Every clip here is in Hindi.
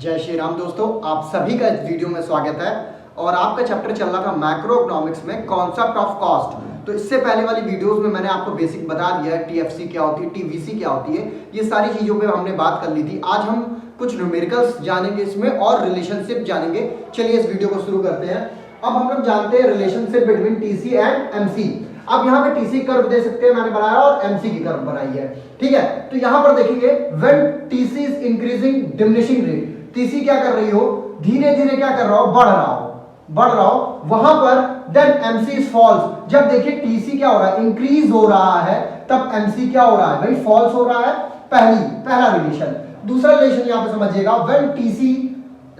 जय श्री राम दोस्तों, आप सभी का इस वीडियो में स्वागत है। और आपका चैप्टर चल रहा था मैक्रो इकोनॉमिक्स में कॉन्सेप्ट ऑफ कॉस्ट। तो इससे पहले वाली वीडियोस में मैंने आपको बेसिक बता दिया है, टीएफसी क्या होती है, टीवीसी क्या होती है, ये सारी चीजों पे हमने बात कर ली थी। आज हम कुछ न्यूमेरिकल्स जानेंगे इसमें और रिलेशनशिप जानेंगे। चलिए इस वीडियो को शुरू करते हैं। अब हम लोग जानते हैं relationship between TC and MC. अब यहाँ पे टीसी कर्व दे सकते हैं, मैंने बनाया, और एमसी की कर्व बनाई है, ठीक है। तो यहाँ पर देखेंगे when TC is increasing diminishing rate, TC क्या कर रही हो, धीरे धीरे क्या कर रहा हो, बढ़ रहा हो, वहां पर देन एमसी इज फॉल्स। जब देखिए टीसी क्या हो रहा है, इंक्रीज हो रहा है, तब एमसी क्या हो रहा है भाई, फॉल्स हो रहा है। पहला रिलेशन। दूसरा रिलेशन यहाँ पे समझिएगा, when TC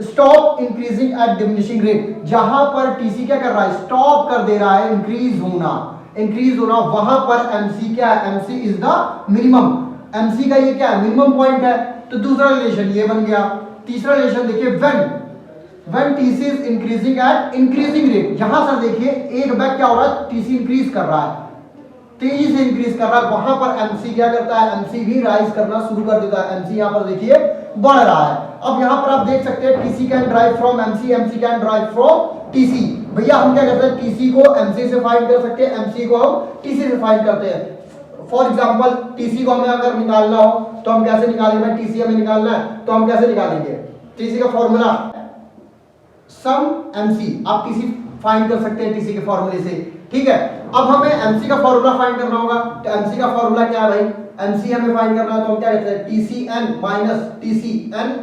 stop increasing at diminishing rate, जहां पर टीसी क्या कर रहा है, स्टॉप कर दे रहा है इंक्रीज होना, वहां पर एमसी क्या है, MC is the minimum. MC का ये क्या है, मिनिमम पॉइंट है। तो दूसरा रिलेशन ये बन गया। तीसरा रिलेशन देखिए, when TC is increasing at increasing rate, यहां सर देखिए एक बैग क्या हो रहा है, टीसी इंक्रीज कर रहा है, तेजी से इंक्रीज कर रहा है, वहां पर एमसी क्या करता है, एमसी भी राइज करना शुरू कर देता है। एमसी यहां पर देखिए बढ़ रहा है। अब यहां पर आप देख सकते हैं TC can drive from MC, MC can drive from TC. भैया हम क्या करते हैं, टीसी को एमसी से फाइंड कर सकते हैं, एमसी को हम टीसी से फाइंड करते हैं। फॉर एग्जांपल टीसी को हमें अगर निकालना हो तो हम कैसे निकालेंगे, टीसी हमें निकालना है तो हम कैसे निकालेंगे, टीसी का फॉर्मूला सम एमसी, आप टीसी फाइंड कर सकते हैं टीसी के फॉर्मूले से, ठीक है। अब हमें एमसी का फॉर्मूला फाइंड करना होगा, तो एमसी का फॉर्मूला क्या है भाई, एमसी हमें फाइंड करना है तो हम क्या कहते हैं, टीसीएन माइनस टीसीएन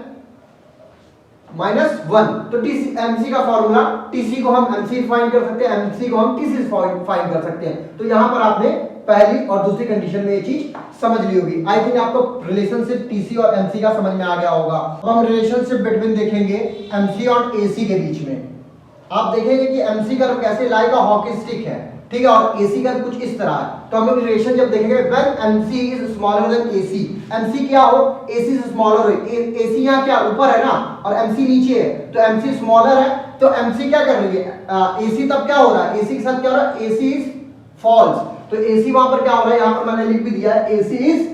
माइनस 1। तो टीसी एमसी का फॉर्मूला, टीसी को हम एमसी फाइंड कर सकते हैं, एमसी को हम टीसी फाइंड कर सकते हैं। तो यहां पर आपने पहली और दूसरी कंडीशन में ये चीज समझ ली होगी। आई थिंक आपको रिलेशनशिप टीसी और एमसी का समझ में आ गया होगा। अब हम रिलेशनशिप बिटवीन देखेंगे एमसी और एसी के बीच में। आप देखेंगे कि एमसी कर्व कैसे लाइक अ हॉकी स्टिक है, ठीक है, और एसी कर्व कुछ इस तरह है। तो हम लोग रिलेशन जब देखेंगे when MC is smaller than AC, MC क्या हो, एसी से स्मॉलर हो। एसी यहां क्या ऊपर है ना, और एमसी नीचे है, तो एमसी स्मॉलर है, तो एमसी क्या कर रही है, एसी तब क्या हो रहा है, एसी के साथ क्या हो रहा है, एसी इज फॉल्स। तो एसी वहां पर क्या हो रहा है, यहां पर मैंने लिख भी दिया है, एसी इज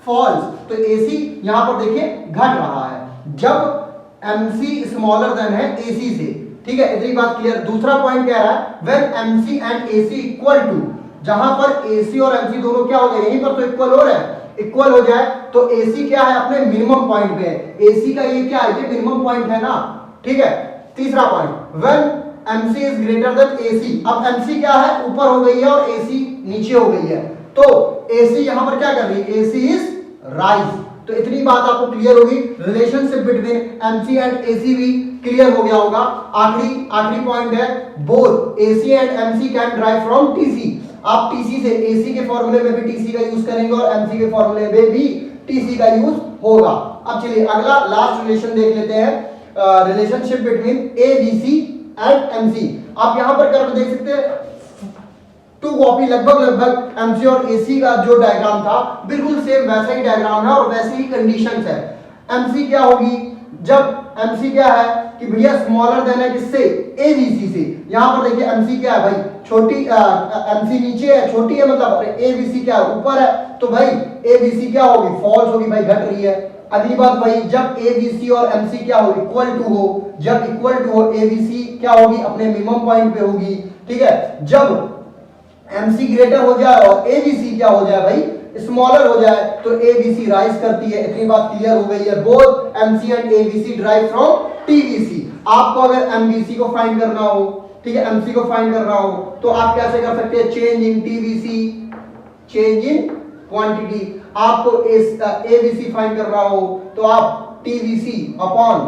फॉल्स। तो एसी यहां पर देखिए घट रहा है जब एमसी स्मॉलर देन है एसी से, ठीक है। इतनी बात क्लियर। दूसरा पॉइंट कह रहा है when MC and AC equal to, जहां पर एसी और एमसी दोनों क्या हो गए, यहीं पर तो इक्वल हो रहा है, इक्वल हो जाए तो एसी क्या है, अपने मिनिमम पॉइंट पे है। एसी का ये क्या है, ये मिनिमम पॉइंट है ना, ठीक है। तीसरा point, when MC is greater than AC, अब एमसी क्या है, ऊपर हो गई है और एसी नीचे हो गई है, तो एसी यहां पर क्या कर रही है, एसी इज राइज। तो इतनी बात आपको क्लियर होगी। Relationship between MC and AC भी क्लियर हो गया होगा। आखिरी पॉइंट है, both AC and MC can drive from TC. आप टीसी से, एसी के फॉर्मूले में भी टीसी का यूज करेंगे और एमसी के फॉर्मूले में भी टीसी का यूज होगा। अब चलिए अगला लास्ट रिलेशन देख लेते हैं, relationship between ABC and MC. आप यहां पर कर्व देख सकते हैं, टू कॉपी लगभग एमसी और एसी का जो डायग्राम था बिल्कुल सेम वैसा ही डायग्राम है और वैसे ही कंडीशंस है। एमसी क्या होगी, जब एमसी क्या है कि भैया स्मॉलर देन है किससे, एबीसी से। यहां पर देखिए एमसी क्या है भाई, छोटी, एमसी नीचे है, छोटी है, मतलब एबीसी क्या है, ऊपर है, तो भाई एबीसी क्या होगी, फॉल्स होगी भाई, घट रही है। अगली बात भाई, जब एबीसी और एमसी क्या हो, इक्वल टू हो, जब इक्वल टू हो एबीसी क्या होगी, अपने मिनिमम पॉइंट पे होगी, ठीक है। जब एमसी ग्रेटर हो जाए और एबीसी क्या हो जाए भाई, स्मॉलर हो जाए, तो एबीसी राइज करती है। इतनी बात क्लियर हो गई है। Both MC and ABC drive from TVC. आपको अगर एमबीसी को फाइंड करना हो, ठीक है, एमसी को फाइंड करना हो, तो आप कैसे कर सकते हैं, change in TVC, change in quantity. आपको एबीसी फाइंड करना हो तो आप टीवीसी अपॉन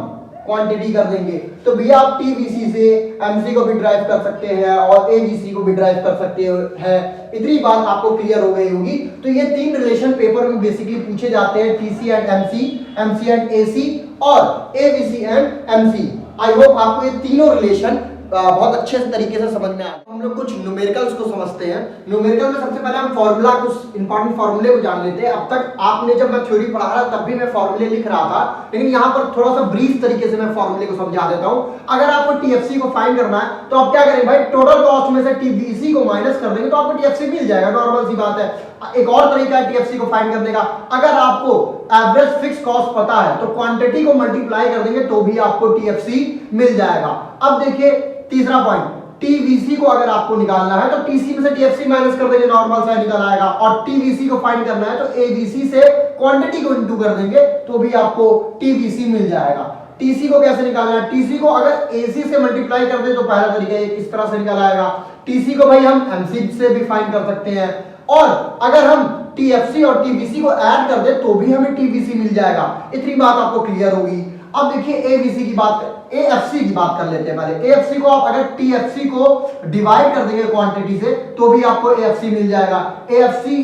क्वांटिटी कर देंगे। तो भैया आप टीवीसी से एमसी को भी ड्राइव कर सकते हैं और एबीसी को भी ड्राइव कर सकते हैं। इतनी बात आपको क्लियर हो गई होगी। तो ये तीन रिलेशन पेपर में बेसिकली पूछे जाते हैं, TC and MC, MC and AC और ABC and MC. I hope आपको ये तीनों रिलेशन बहुत अच्छे तरीके से समझ में आ। हम लोग कुछ न्यूमेरिकल्स को समझते हैं। न्यूमेरिकल में सबसे पहले हम फॉर्मूला, कुछ इंपॉर्टेंट फॉर्मूले को जान लेते हैं। अब तक आपने, जब मैं थ्योरी पढ़ा रहा तब भी मैं फॉर्मूले लिख रहा था, लेकिन यहाँ पर थोड़ा सा ब्रीफ तरीके से मैं फॉर्मूले को समझा देता हूँ। अगर आपको टीएफसी को फाइंड करना है तो आप क्या करें भाई, टोटल कॉस्ट में से टीवीसी को माइनस कर देंगे तो आपको टीएफसी मिल जाएगा, नॉर्मल सी बात है। एक और तरीका है टीएफसी को फाइंड करने का, अगर आपको एवरेज फिक्स कॉस्ट पता है तो क्वांटिटी को मल्टीप्लाई कर देंगे तो भी आपको टीएफसी मिल जाएगा। अब देखिए तीसरा पॉइंट, टीवीसी को अगर आपको निकालना है तो टीसी में से टीएफसी माइनस कर देंगे, नॉर्मल सा निकल आएगा, और टीवीसी को फाइंड करना है तो एबीसी से क्वांटिटी को इनटू कर देंगे तो भी आपको टीवीसी मिल जाएगा। टीसी को कैसे निकालना है, टीसी को अगर एसी से मल्टीप्लाई कर दे तो पहला तरीका इस तरह से निकल आएगा। टीसी को भाई हम एमसी से भी फाइंड कर सकते हैं, और अगर हम टीएफसी और टीवीसी को ऐड कर दे तो भी हमें टीवीसी मिल जाएगा। इतनी बात आपको क्लियर होगी। अब देखिए एबीसी की बात, एएफसी की बात कर लेते हैं पहले। एएफसी को आप अगर टीएफसी को डिवाइड कर देंगे क्वांटिटी से तो भी आपको एएफसी मिल जाएगा। एएफसी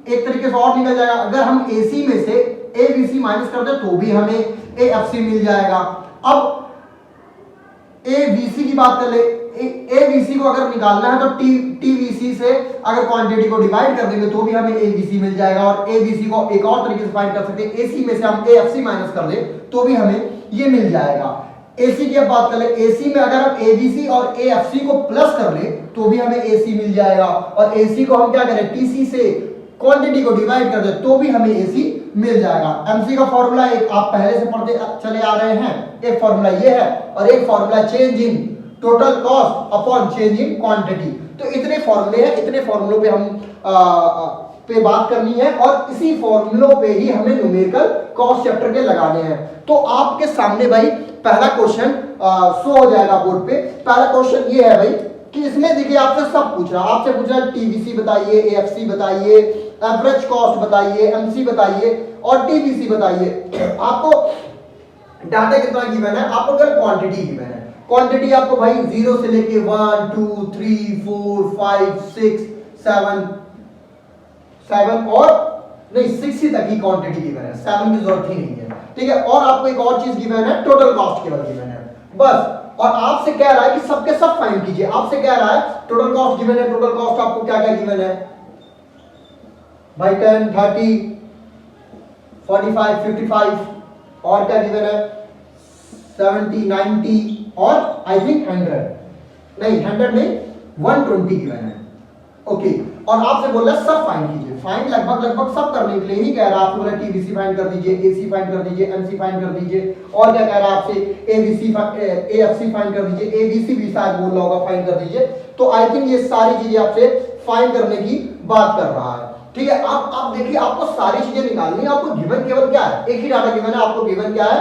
एक तरीके से और निकल जाएगा, अगर हम एसी में से एबीसी माइनस कर दे तो भी हमें एएफसी मिल जाएगा। अब एबीसी की बात कर ले, एबीसी को अगर निकालना है तो टीवीसी से अगर क्वांटिटी को डिवाइड कर देंगे तो भी हमें एबीसी मिल जाएगा, और एबीसी को एक और तरीके से फाइंड कर सकते हैं, एसी में से हम एएफसी माइनस कर दे तो भी हमें ये मिल जाएगा। एसी की अब बात कर ले, एसी में अगर हम एबीसी और एएफसी को प्लस कर ले तो भी हमें एसी मिल जाएगा, और एसी को हम क्या करें टीसी से क्वांटिटी को डिवाइड कर दे तो भी हमें एसी मिल जाएगा। एमसी का फॉर्मूला एक आप पहले से पढ़ते चले आ रहे हैं, एक फॉर्मूला ये है और एक formula change in total cost upon change in quantity. तो इतने फॉर्मूले हैं, इतने फॉर्मूलों पे हम पे बात करनी है, और इसी फॉर्मूलों पे ही हमें न्यूमेरिकल कॉस्ट चैप्टर के लगाने हैं। तो आपके सामने भाई पहला क्वेश्चन शो हो जाएगा बोर्ड पे। पहला क्वेश्चन ये है भाई कि इसमें देखिए आपसे सब पूछ रहा है, आपसे पूछ रहा है टीवीसी बताइए, एएफसी बताइए, एवरेज कॉस्ट बताइए, एमसी बताइए और टीवीसी बताइए। आपको डाटा कितना गिवन है, आपको केवल क्वांटिटी गिवन है। क्वांटिटी आपको भाई 0 से लेके 1 2 3 4 5 6 7 और नहीं 6 तक ही क्वांटिटी गिवन है, 7 की जरूरत ही नहीं है, ठीक है। और आपको एक और चीज गिवन है, टोटल कॉस्ट केवल गिवन है बस। और आपसे कह रहा है कि सबके सब फाइंड कीजिए। आपसे कह रहा है टोटल कॉस्ट गिवन है, टोटल कॉस्ट आपको क्या क्या गिवन है भाई 10 30 45 55 और क्या गिवन है 70 90 और आई थिंक 100 नहीं 100 नहीं 120 गिवन है, ओके। और आपसे बोल रहा है सब फाइंड कीजिए। फाइंड लगभग सब करने के लिए ही कह रहा है। आपसे बोला टीवीसी फाइंड कर दीजिए, एसी फाइंड कर दीजिए, एमसी फाइंड कर दीजिए, और क्या कह रहा है आपसे एबीसी एएफसी फाइंड कर दीजिए, एबीसी भी शायद बोल रहा होगा फाइंड कर दीजिए। तो आई थिंक ये सारी चीजें आपसे फाइंड करने की बात कर रहा है, ठीक है। आप देखिए आपको सारी चीजें निकालनी है। आपको गिवन केवल क्या है, एक ही डाटा गिवन है, आपको गिवन क्या है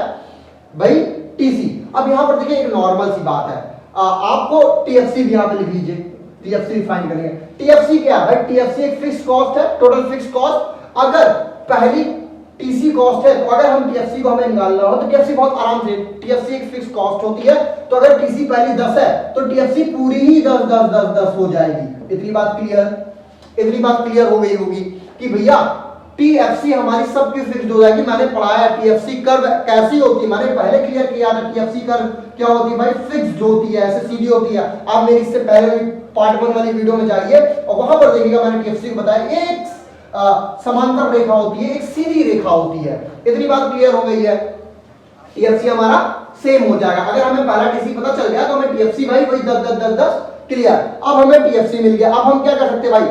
भाई टीसी। अब यहां पर देखिए एक नॉर्मल सी बात है, आपको टीएफसी भी यहां पे लिख लीजिए, टीएफसी फाइंड करेंगे। टीएफसी क्या है भाई, टीएफसी एक फिक्स कॉस्ट है, टोटल फिक्स कॉस्ट। अगर पहली टीसी कॉस्ट है तो अगर हम टीएफसी को हमें निकालना हो तो टीएफसी बहुत आराम से, टीएफसी एक फिक्स कॉस्ट होती है, तो अगर टीसी पहली 10 है तो टीएफसी पूरी ही 10 10 10 10 हो जाएगी। इतनी बात क्लियर हो गई होगी कि भैया टीएफसी हमारी सबकी फिक्स्ड हो जाएगी। मैंने पढ़ाया टीएफसी कर्व कैसी होती है, मैंने पहले क्लियर किया था। टीएफसी कर्व क्या होती है भाई, फिक्स्ड होती है, ऐसे सीधी होती है। आप मेरी इससे पहले पार्ट 1 वाली वीडियो में जाइए और वहां पर देखिएगा मैंने टीएफसी को बताया, एक समांतर रेखा होती है, एक सीधी रेखा होती है। इतनी बात क्लियर हो गई है। टीएफसी हमारा सेम हो जाएगा। अगर हमें पहला टीसी पता चल गया तो हमें टीएफसी भाई वही 10 10 10 10 क्लियर। अब हमें टीएफसी मिल गया, अब हम क्या कर सकते हैं भाई,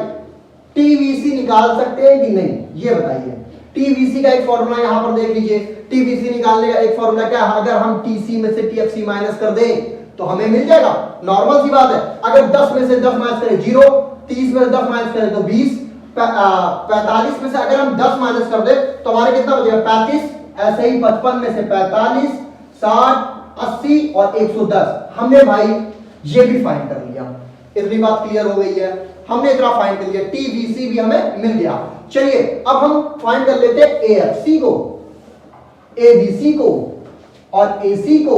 टीवीसी निकाल सकते हैं कि नहीं ये बताइए। टीवीसी का एक फॉर्मूला यहां पर देख लीजिए। टीवीसी निकालने का एक फॉर्मूला क्या है, अगर हम टीसी में से टीएफसी माइनस कर दें तो हमें मिल जाएगा, नॉर्मल सी बात है। अगर 10 में से 10 माइनस करें 0, 30 में से 10 माइनस करें तो 20, 45 में से अगर हम 10 माइनस कर दे तो हमारे कितना बचेगा 35, ऐसे ही 55 में से 45, 60, 80 और 110। हमने भाई ये भी फाइंड कर लिया। इतनी बात क्लियर हो गई है, हमने इतना फाइंड कर लिया। टीवीसी भी हमें मिल गया। चलिए अब हम फाइंड कर लेते हैं एएफसी को, एबीसी को और एसी को।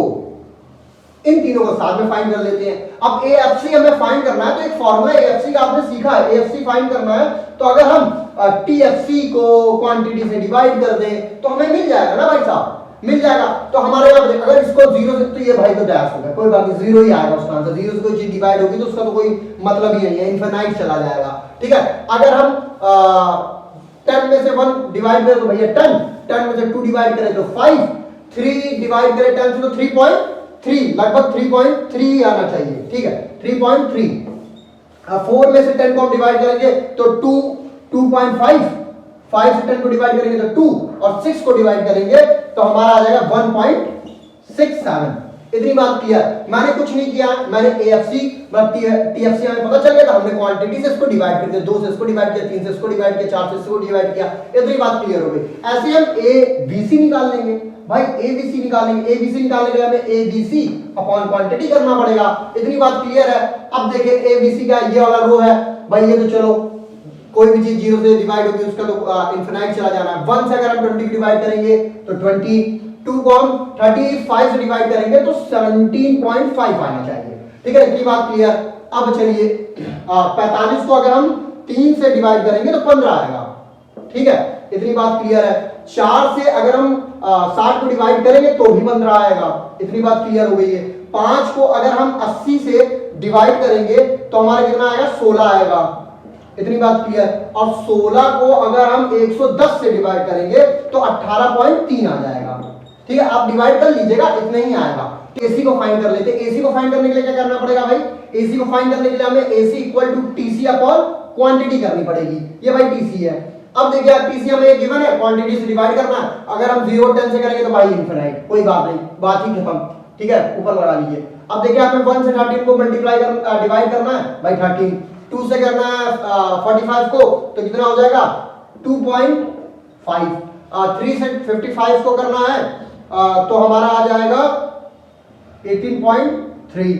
इन तीनों को साथ में फाइंड कर लेते हैं। अब एएफसी हमें फाइंड करना है तो एक फॉर्मूला एएफसी का आपने सीखा है। एएफसी फाइंड करना है तो अगर हम टीएफसी को क्वांटिटी से डिवाइड कर दें तो हमें मिल जाएगा ना भाई साहब, मिल जाएगा। तो हमारे अगर इसको 0 से, तो ये भाई तो डैश हो गया, कोई बात नहीं, 0 ही आएगा उसका आंसर। 0 से कोई चीज डिवाइड होगी तो उसका तो कोई मतलब ही नहीं है, इनफिनाइट चला जाएगा, ठीक है। अगर हम 10 में से 1 डिवाइड करें तो भैया 10 में से 2 डिवाइड करें तो 5, 3 डिवाइड करें 10 से तो 3.3, लगभग 3.3 आना चाहिए, ठीक है 3.3। 4 में से 10 को हम डिवाइड करेंगे तो 2, 2.5, 5 से 10 को डिवाइड करेंगे तो 2 और 6 को डिवाइड करेंगे तो हमारा आ जाएगा 1.67। इतनी बात क्लियर। मैंने कुछ नहीं किया, मैंने AFC TFC हमें पता चल गया था, हमने क्वांटिटी से इसको डिवाइड कर दिया, 2 से इसको डिवाइड किया, 3 से इसको डिवाइड किया, 4 से इसको डिवाइड किया, इतनी बात क्लियर हो गई। ऐसे हम ABC निकाल लेंगे भाई, ABC निकालेंगे, ABC निकालने के लिए हमें ABC अपॉन क्वांटिटी करना पड़ेगा। इतनी बात क्लियर है। अब देखिए ABC का ये वाला रो है भाई, ये तो चलो कोई भी चीज 0 से डिवाइड होगी उसका तो इंफिनाइट चला जाना है। 1 से अगर हम 20 डिवाइड करेंगे तो 20, 2 को हम 35 से डिवाइड करेंगे तो 17.5 आना चाहिए। ठीक है, इतनी बात क्लियर। अब चलिए 45 को अगर हम 3 से डिवाइड करेंगे तो 15 आएगा। ठीक है, इतनी बात क्लियर है। 4 से अगर हम 60 को डिवाइड करेंगे तो भी 15 आएगा। इतनी बात क्लियर हो गई है। 5 को अगर हम 80 से डिवाइड करेंगे तो हमारा कितना आएगा, 16 आएगा। इतनी बात क्लियर। और 16 को अगर हम 110 से डिवाइड करेंगे तो 18.3 आ जाएगा। ठीक है, आप डिवाइड कर लीजिएगा, इतना ही आएगा। AC को फाइंड कर लेते हैं। AC को फाइंड करने के लिए क्या करना पड़ेगा भाई, AC को फाइंड करने के लिए हमें AC equal to TC upon quantity करनी पड़ेगी। ये भाई TC है। अब देखिए TC हमें गिवन है, क्वांटिटी से डिवाइड करना है। अगर हम 0 10 से करेंगे तो भाई इनफिनिट, कोई बात नहीं, बात ही खत्म। ठीक है, ऊपर लगा लीजिए। अब देखिए हमें 1 से 13 को मल्टीप्लाई कर डिवाइड करना है भाई 13, 2 से करना है 45 को तो कितना हो जाएगा 2.5, 3 से 55 को करना है तो हमारा आ जाएगा 18.3,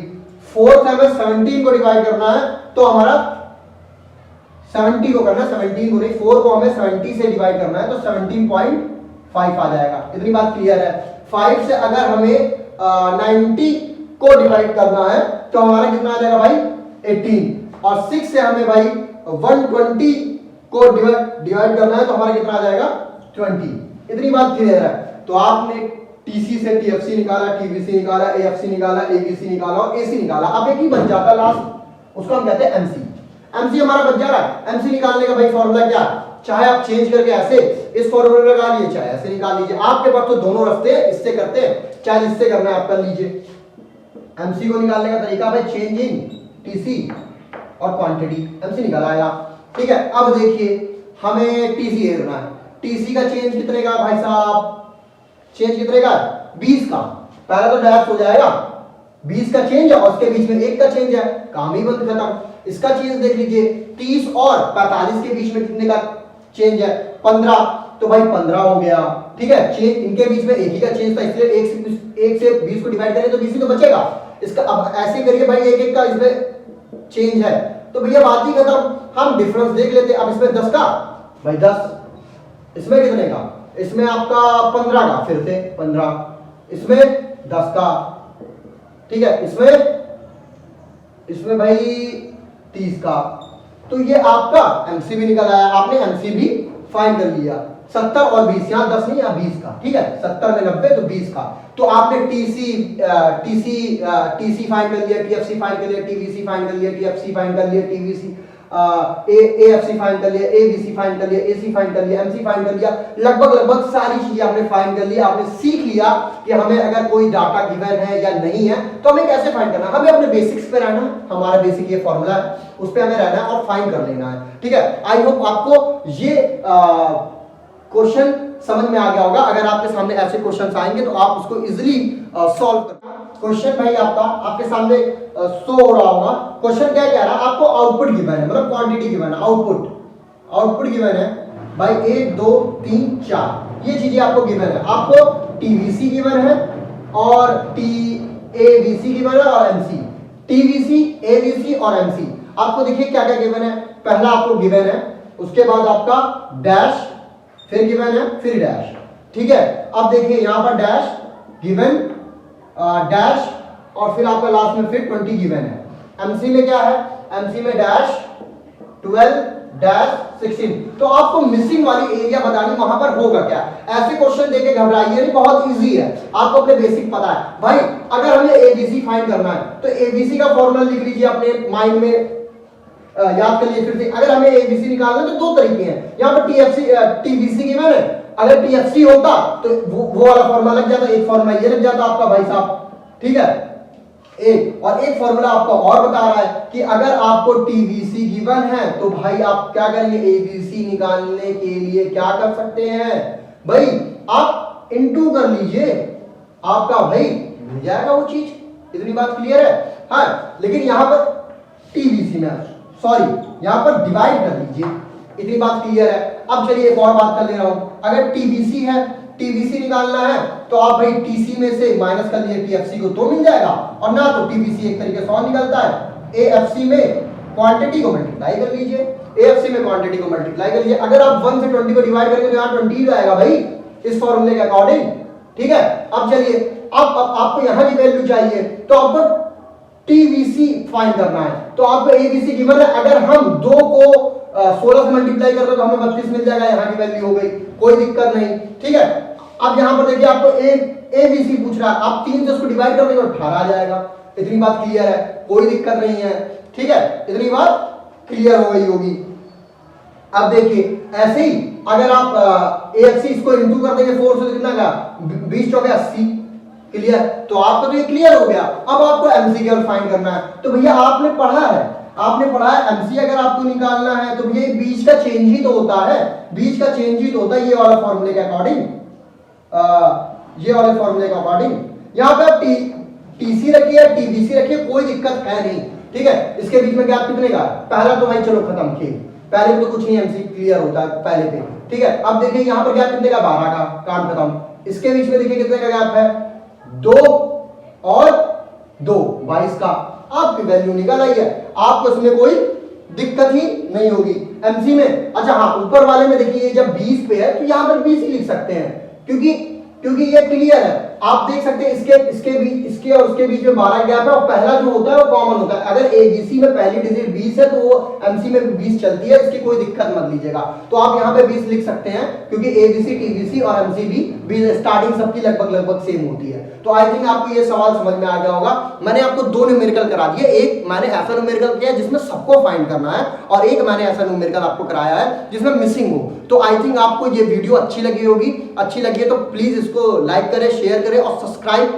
4 से हमें 17 को डिवाइड करना है तो हमारा 70 को करना है, 17 को नहीं, 4 को हमें 70 से डिवाइड करना है तो 17.5 आ जाएगा। इतनी बात क्लियर है। 5 से अगर हमें 90 को डिवाइड करना है तो हमारा कितना आ जाएगा भाई 18, और 6 से हमें भाई 120 को डिवाइड करना है तो हमारा कितना आ जाएगा 20। इतनी बात क्लियर है। तो आपने TC से TFC निकाला, TBC निकाला, AFC निकाला, ABC निकाला और AC निकाला। अब एक ही बच जाता है लास्ट, उसको हम कहते हैं MC। MC हमारा बच जा रहा है। MC निकालने का भाई फॉर्मूला क्या, चाहे आप चेंज करके ऐसे इस फॉर्मूले में लगा लीजिए, चाहे ऐसे निकाल लीजिए। आपके पास तो दोनों रास्ते हैं, इससे करते हैं चाहे इससे करना है आप कर लीजिए। MC को निकालने का तरीका भाई चेंज इन TC और क्वांटिटी, MC निकाला आया। ठीक है, अब देखिए हमें TC करना है। TC का चेंज कितने का भाई साहब, चेंज कितने का 20 का। पहले तो डैश हो जाएगा, 20 का चेंज है और उसके बीच में 1 का चेंज है, काम ही बंद खत्म। इसका चेंज देख लीजिए, 30 और 45 के बीच में कितने का चेंज है 15, तो भाई 15 हो गया। ठीक है, चेंज इनके बीच में एक ही का चेंज था, इसलिए 1 से 20 को डिवाइड करें तो 20 ही तो बचेगा। इसका अब ऐसे करिए भाई, एक का इसमें चेंज है तो भैया बात ही खत्म। हम डिफरेंस देख लेते। अब इसमें 10 का भाई 10, इसमें कितने का, इसमें आपका 15 का, फिर से 15, इसमें 10 का। ठीक है, इसमें भाई 30 का। तो ये आपका MC भी निकल आया। आपने MC भी फाइंड कर लिया। 70 और 20, यहां 10 नहीं, यहां 20 का। ठीक है, 70 में 90 तो 20 का। तो आपने TC फाइंड कर लिया, TFC फाइंड कर लिया, TBC फाइंड कर लिया, TFC फाइंड कर लिया, TBC AFC फाइंड कर लिया, ABC फाइंड कर लिया, AC फाइंड कर लिया, MC फाइंड कर लिया। लगभग सारी चीजें आपने फाइंड कर लिया। आपने सीख लिया कि हमें अगर कोई डाटा गिवन है या नहीं है तो हमें कैसे फाइंड करना है। हमें अपने बेसिक्स पे रहना है, हमारा बेसिक ये फॉर्मूला है, उस पे हमें रहना है और फाइंड कर लेना है। ठीक है, आई होप आपको ये क्वेश्चन समझ में आ गया होगा। अगर आपके सामने ऐसे क्वेश्चंस आएंगे तो आप उसको इजीली सॉल्व कर। क्वेश्चन भाई आपके सामने शो हो रहा होगा। क्वेश्चन क्या कह रहा है, आपको आउटपुट गिवन है, मतलब क्वांटिटी गिवन है, आउटपुट गिवन है भाई 1 2 3 4 ये चीजें आपको गिवन है। आपको TVC गिवन है और AVC गिवन है और MC। TVC AVC और MC आपको देखिए क्या क्या गिवन है। पहला आपको गिवन है, उसके बाद आपका डैश, फिर गिवन है, फिर डैश। ठीक है, अब देखिए यहां पर डैश गिवन, डैश और फिर आपका लास्ट में फिर 20 गिवन है। MC में क्या है, MC में डैश 12 डैश 16। तो आपको मिसिंग वाली एरिया बतानी, वहां पर होगा क्या। ऐसे क्वेश्चन देके घबराइए नहीं, बहुत इजी है, आपको अपने बेसिक पता है भाई। अगर हमें ABC फाइंड करना है तो ABC का फॉर्मूला लिख लीजिए अपने माइंड में, याद कर लिए फिर से। अगर हमें ABC निकालना है तो 2 तरीके हैं। यहाँ पर TBC गिवन है, अगर TFC होता तो वो वाला फॉर्मूला लग जाता, एक फॉर्मूला ये लग जाता आपका भाई साहब। ठीक है, एक और एक फॉर्मूला आपको और बता रहा है कि अगर आपको टीवीसी गिवन है तो भाई आप क्या करेंगे, एबीसी निकालने के लिए क्या कर सकते हैं भाई, आप इनटू कर लीजिए, आपका भाई मिल जाएगा वो चीज। इतनी बात क्लियर है। हाँ, लेकिन यहां पर टीवीसी में सॉरी यहां पर डिवाइड कर लीजिए, इतनी बात क्लियर है। अब चलिए एक और बात कर ले रहा हूं, अगर टीवीसी है, टीवीसी निकालना है तो आप भाई टीसी में से माइनस कर लीजिए टीएफसी को तो मिल जाएगा, और ना तो टीवीसी एक तरीके से और निकलता है, एएफसी में क्वांटिटी को मल्टीप्लाई कर लीजिए, एएफसी में क्वांटिटी को मल्टीप्लाई कर लीजिए। अगर आप 1 से 20 को डिवाइड करेंगे तो यहां 20 आएगा भाई इस फॉर्मूले के अकॉर्डिंग। ठीक है, अब चलिए अब आपको यहां की वैल्यू चाहिए तो आपको टीवीसी फाइंड करना है, तो आपको एबीसी गिवन है, अगर हम 2 को 16 से मल्टीप्लाई कर दो तो हमें 32 मिल जाएगा, यहाँ की वैल्यू हो गई, कोई दिक्कत नहीं। ठीक है, अब यहाँ पर देखिए आपको एबीसी पूछ रहा है, आप 3 से उसको डिवाइड कर देंगे तो 18 आ जाएगा। इतनी बात क्लियर है, कोई दिक्कत नहीं है। ठीक है, इतनी बात क्लियर हो गई होगी। अब देखिए ऐसे ही अगर आप एएफसी इसको इंटू कर देंगे 4 से, कितना का 20 चौके 80, क्लियर, तो आपका तो ये क्लियर हो गया। अब आपको एमसीक्यू फाइंड करना है, तो भैया आपने पढ़ा है एमसी अगर आपको निकालना है तो भैया बीच का चेंज ही तो होता है, बीच का चेंज ही तो होता है, ये वाला फॉर्मूले के अकॉर्डिंग, ये वाले फॉर्मूले के अकॉर्डिंग। यहाँ पे आप टीसी रखिए, टीबीसी रखिए, कोई दिक्कत है नहीं। ठीक है, इसके बीच में गैप कितने का, पहला तो भाई चलो खत्म, खेल पहले में तो कुछ नहीं, एमसी क्लियर होता है पहले पे। ठीक है, अब देखिए यहाँ पर गैप कितने का, 12 का, काम खत्म। इसके बीच में देखिए कितने का गैप है, 2 और 2, 22 का। आपकी वैल्यू निकल आई है, आपको इसमें कोई दिक्कत ही नहीं होगी एमसी में। अच्छा हाँ, ऊपर वाले में देखिए जब 20 पे है तो यहां पर 20 ही लिख सकते हैं, क्योंकि ये क्लियर है। आप देख सकते हैं इसके और उसके बीच में 12 गैप है, और पहला जो होता है वो कॉमन होता है। अगर एबीसी में पहली डिजिट 20 है तो वो एमसी में 20 चलती है, इसकी कोई दिक्कत मत लीजिएगा। तो आप यहाँ पे 20 लिख सकते हैं, क्योंकि एबीसी, टीबीसी और एमसी भी स्टार्टिंग सबकी लगभग सेम होती है। तो आई थिंक आपको ये सवाल समझ में आ गया होगा। मैंने आपको 2 न्यूमेरिकल करा दिए, एक मैंने ऐसा न्यूमेरिकल किया जिसमें सबको फाइंड करना है, और एक मैंने ऐसा न्यूमेरिकल आपको कराया है जिसमें मिसिंग हो। तो आई थिंक आपको ये वीडियो अच्छी लगी होगी। अच्छी लगी है तो प्लीज इसको लाइक करें, शेयर करें और सब्सक्राइब